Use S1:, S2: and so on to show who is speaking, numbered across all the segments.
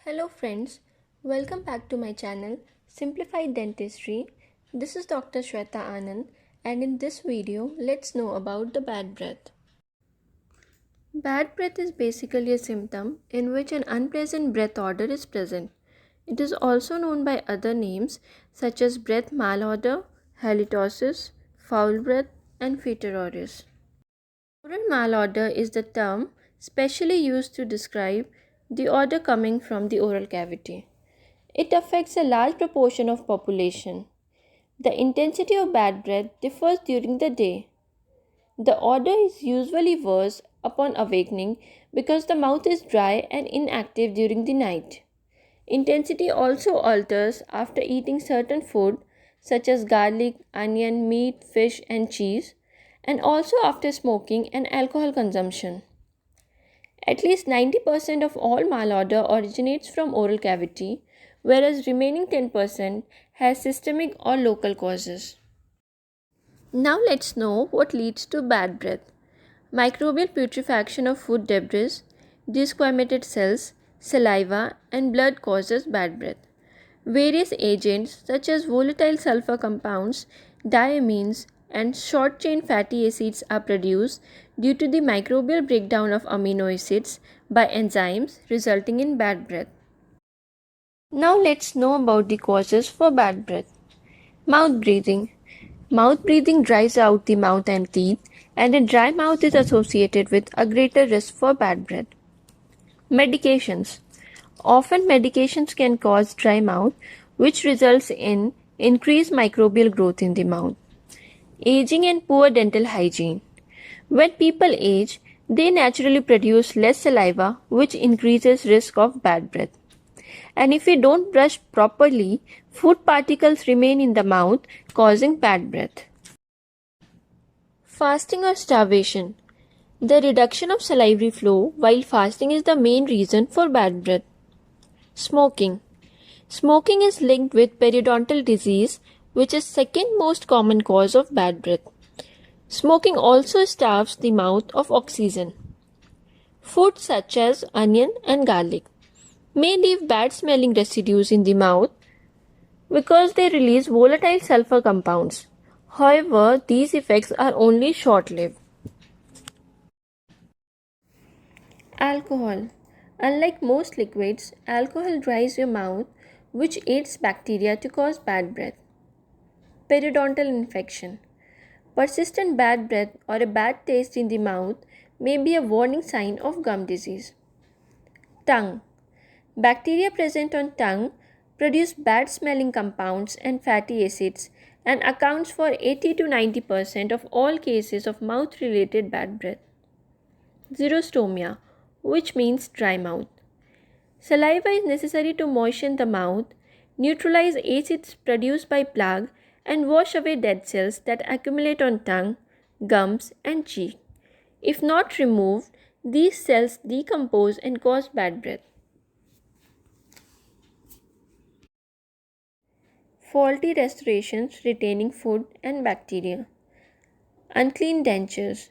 S1: Hello friends, welcome back to my channel Simplified Dentistry. This is Dr. Shweta Anand, and in this video let's know about the bad breath. Bad breath is basically a symptom in which an unpleasant breath odor is present. It is also known by other names such as breath malodor, halitosis, foul breath, and fetor aureus. Oral malodor is the term specially used to describe the odor coming from the oral cavity. It affects a large proportion of population. The intensity of bad breath differs during the day. The odor is usually worse upon awakening because the mouth is dry and inactive during the night. Intensity also alters after eating certain food such as garlic, onion, meat, fish, and cheese, and also after smoking and alcohol consumption. At least 90% of all malodor originates from oral cavity, whereas remaining 10% has systemic or local causes. Now let's know what leads to bad breath. Microbial putrefaction of food debris, desquamated cells, saliva, and blood causes bad breath. Various agents such as volatile sulfur compounds, diamines, and short chain fatty acids are produced due to the microbial breakdown of amino acids by enzymes, resulting in bad breath. Now let's know about the causes for bad breath. Mouth breathing. Mouth breathing dries out the mouth and teeth, and a dry mouth is associated with a greater risk for bad breath. Medications. Often medications can cause dry mouth, which results in increased microbial growth in the mouth. Aging and poor dental hygiene. When people age, they naturally produce less saliva, which increases risk of bad breath. And if we don't brush properly, food particles remain in the mouth, causing bad breath. Fasting or starvation. The reduction of salivary flow while fasting is the main reason for bad breath. Smoking. Smoking is linked with periodontal disease, which is second most common cause of bad breath. Smoking also starves the mouth of oxygen. Foods such as onion and garlic may leave bad smelling residues in the mouth because they release volatile sulfur compounds. However, these effects are only short lived. Alcohol. Unlike most liquids, alcohol dries your mouth, which aids bacteria to cause bad breath. Periodontal infection. Persistent bad breath or a bad taste in the mouth may be a warning sign of gum disease. Tongue. Bacteria present on tongue produce bad smelling compounds and fatty acids and accounts for 80 to 90% of all cases of mouth related bad breath. Xerostomia, which means dry mouth. Saliva is necessary to moisten the mouth, neutralize acids produced by plaque, and wash away dead cells that accumulate on tongue, gums, and cheek. If not removed, these cells decompose and cause bad breath. Faulty restorations retaining food and bacteria. Unclean dentures.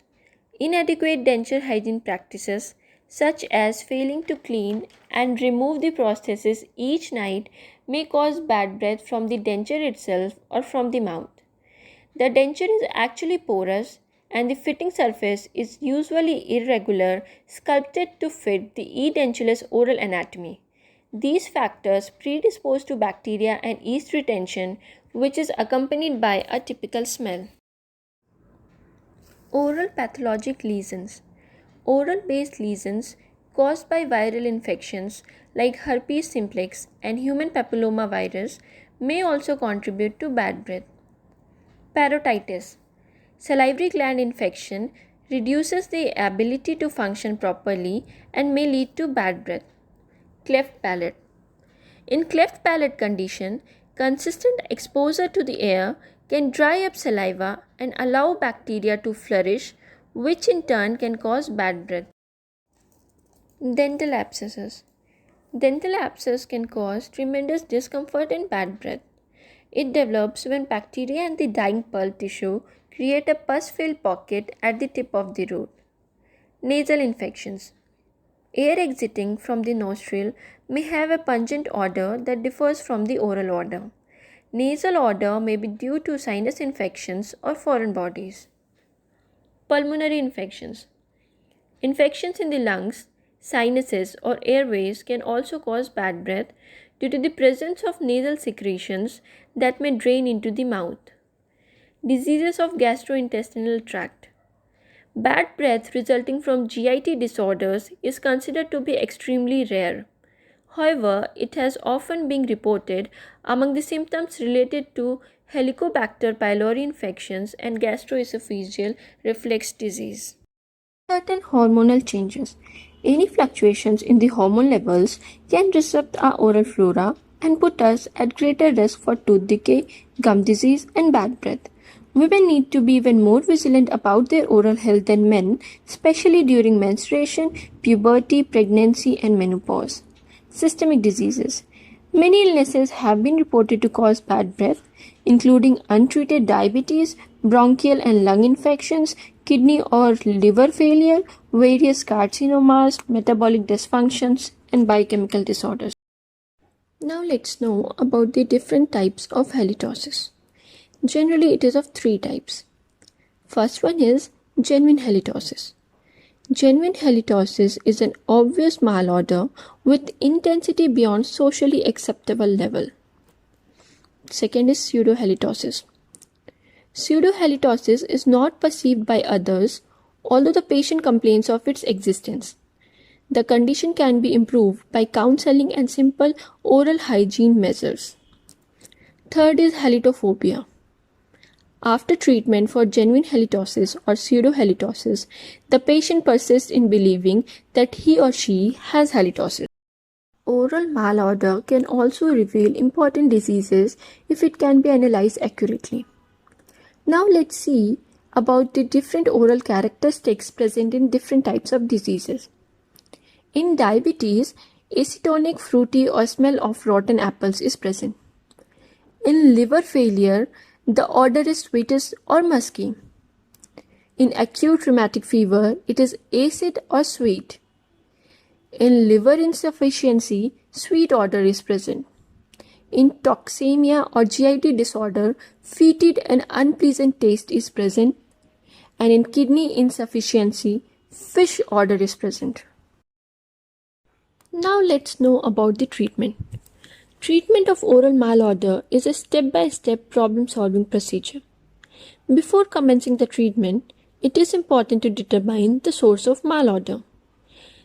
S1: Inadequate denture hygiene practices, such as failing to clean and remove the prosthesis each night, may cause bad breath from the denture itself or from the mouth. The denture is actually porous, and the fitting surface is usually irregular, sculpted to fit the edentulous oral anatomy. These factors predispose to bacteria and yeast retention, which is accompanied by a typical smell. Oral pathologic lesions. Oral based lesions caused by viral infections like herpes simplex and human papilloma virus may also contribute to bad breath. Parotitis. Salivary gland infection reduces the ability to function properly and may lead to bad breath. Cleft palate. In cleft palate condition, consistent exposure to the air can dry up saliva and allow bacteria to flourish, which in turn can cause bad breath. Dental abscesses. Dental abscess can cause tremendous discomfort and bad breath. It develops when bacteria and the dying pulp tissue create a pus-filled pocket at the tip of the root. Nasal infections. Air exiting from the nostril may have a pungent odor that differs from the oral odor. Nasal odor may be due to sinus infections or foreign bodies. Pulmonary infections. Infections in the lungs, sinuses, or airways can also cause bad breath due to the presence of nasal secretions that may drain into the mouth. Diseases of gastrointestinal tract. Bad breath resulting from GIT disorders is considered to be extremely rare. However, it has often been reported among the symptoms related to Helicobacter pylori infections and gastroesophageal reflux disease. Certain hormonal changes. Any fluctuations in the hormone levels can disrupt our oral flora and put us at greater risk for tooth decay, gum disease, and bad breath. Women need to be even more vigilant about their oral health than men, especially during menstruation, puberty, pregnancy, and menopause. Systemic diseases. Many illnesses have been reported to cause bad breath, including untreated diabetes, bronchial and lung infections, kidney or liver failure, various carcinomas, metabolic dysfunctions, and biochemical disorders. Now let's know about the different types of halitosis. Generally, it is of three types. First one is genuine halitosis. Genuine halitosis is an obvious malodor with intensity beyond socially acceptable level. Second is pseudohalitosis. Pseudohalitosis is not perceived by others, although the patient complains of its existence. The condition can be improved by counseling and simple oral hygiene measures. Third is halitophobia. After treatment for genuine halitosis or pseudohalitosis, the patient persists in believing that he or she has halitosis. Oral malodor can also reveal important diseases if it can be analyzed accurately. Now let's see about the different oral characteristics present in different types of diseases. In diabetes, acetonic, fruity or smell of rotten apples is present. In liver failure, the odor is sweetish or musky. In acute rheumatic fever, it is acid or sweet. In liver insufficiency, sweet odor is present. In toxemia or GIT disorder, fetid and unpleasant taste is present. And in kidney insufficiency, fish odor is present. Now let's know about the treatment. Treatment of oral malodor is a step-by-step problem-solving procedure. Before commencing the treatment, it is important to determine the source of malodor.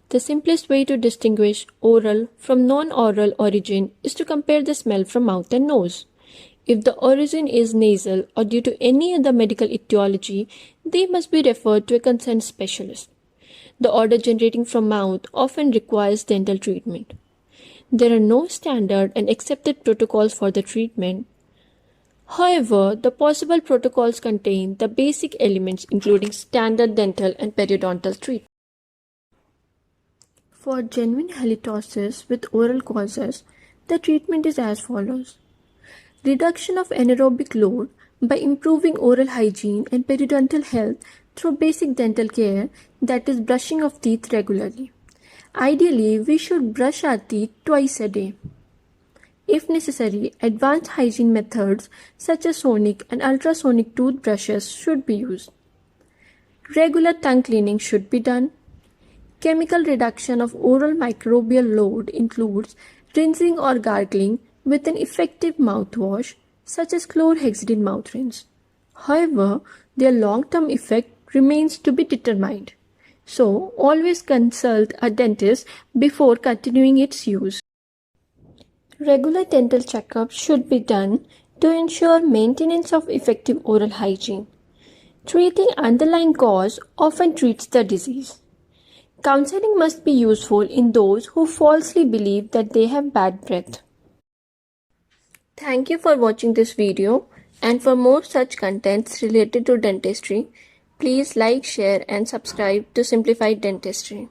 S1: The simplest way to distinguish oral from non-oral origin is to compare the smell from mouth and nose. If the origin is nasal or due to any other medical etiology, they must be referred to a concerned specialist. The odor generating from mouth often requires dental treatment. There are no standard and accepted protocols for the treatment. However, the possible protocols contain the basic elements including standard dental and periodontal treatment. For genuine halitosis with oral causes, the treatment is as follows. Reduction of anaerobic load by improving oral hygiene and periodontal health through basic dental care, that is brushing of teeth regularly. Ideally, we should brush our teeth twice a day. If necessary, advanced hygiene methods such as sonic and ultrasonic toothbrushes should be used. Regular tongue cleaning should be done. Chemical reduction of oral microbial load includes rinsing or gargling with an effective mouthwash such as chlorhexidine mouth rinse. However, their long-term effect remains to be determined. So, always consult a dentist before continuing its use. Regular dental checkups should be done to ensure maintenance of effective oral hygiene. Treating underlying cause often treats the disease. Counseling must be useful in those who falsely believe that they have bad breath. Thank you for watching this video, and for more such contents related to dentistry, please like, share and subscribe to Simplified Dentistry.